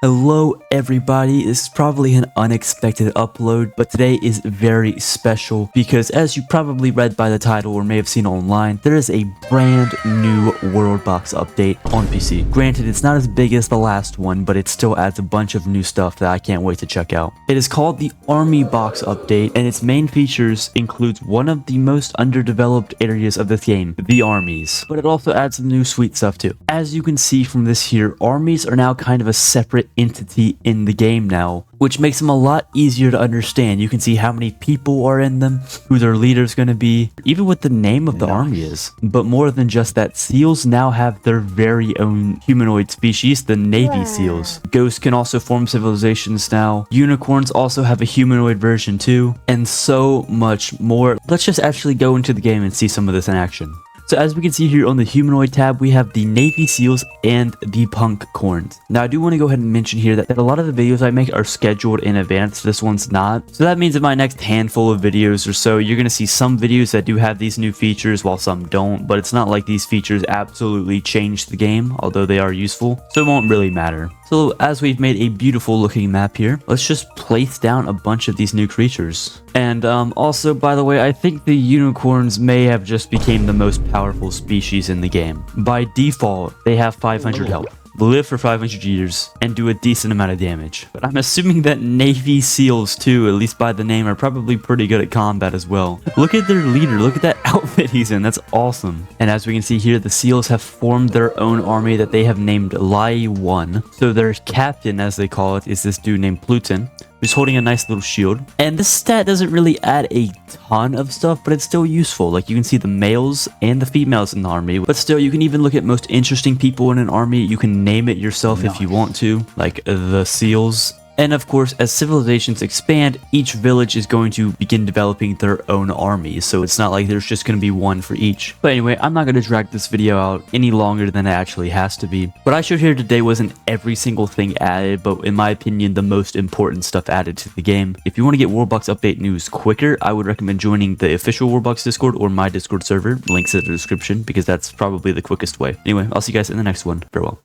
Hello everybody, this is probably an unexpected upload, but today is very special because as you probably read by the title or may have seen online, there is a brand new Worldbox update on PC. Granted, it's not as big as the last one, but it still adds a bunch of new stuff that I can't wait to check out. It is called the Army Box update, and its main features includes one of the most underdeveloped areas of this game, the armies. But it also adds some new sweet stuff too. As you can see from this here, armies are now kind of a separate entity in the game now, which makes them a lot easier to understand. You can see how many people are in them, who their leader is going to be, even what the name of the army is. But more than just that, seals now have their very own humanoid species, the Navy Seals. Ghosts can also form civilizations now. Unicorns also have a humanoid version too, and so much more. Let's just actually go into the game and see some of this in action. So as we can see here on the humanoid tab, we have the Navy Seals and the Punk Corns. Now I do want to go ahead and mention here that a lot of the videos I make are scheduled in advance. This one's not. So that means in my next handful of videos or so, you're going to see some videos that do have these new features while some don't. But it's not like these features absolutely change the game, although they are useful. So it won't really matter. So as we've made a beautiful looking map here, let's just place down a bunch of these new creatures. And also, by the way, I think the unicorns may have just became the most powerful species in the game. By default, they have 500 health, live for 500 years, and do a decent amount of damage. But I'm assuming that Navy Seals too, at least by the name, are probably pretty good at combat as well. Look at their leader, look at that outfit he's in, that's awesome. And as we can see here, the Seals have formed their own army that they have named Lai 1. So their captain, as they call it, is this dude named Pluton, who's holding a nice little shield. And this stat doesn't really add a ton of stuff, but it's still useful. Like, you can see the males and the females in the army, but still, you can even look at most interesting people in an army. You can name it yourself if you want to, like the Seals. And of course, as civilizations expand, each village is going to begin developing their own armies, so it's not like there's just going to be one for each. But anyway, I'm not going to drag this video out any longer than it actually has to be. What I showed here today wasn't every single thing added, but in my opinion, the most important stuff added to the game. If you want to get Worldbox update news quicker, I would recommend joining the official Worldbox Discord or my Discord server. Links in the description, because that's probably the quickest way. Anyway, I'll see you guys in the next one. Farewell.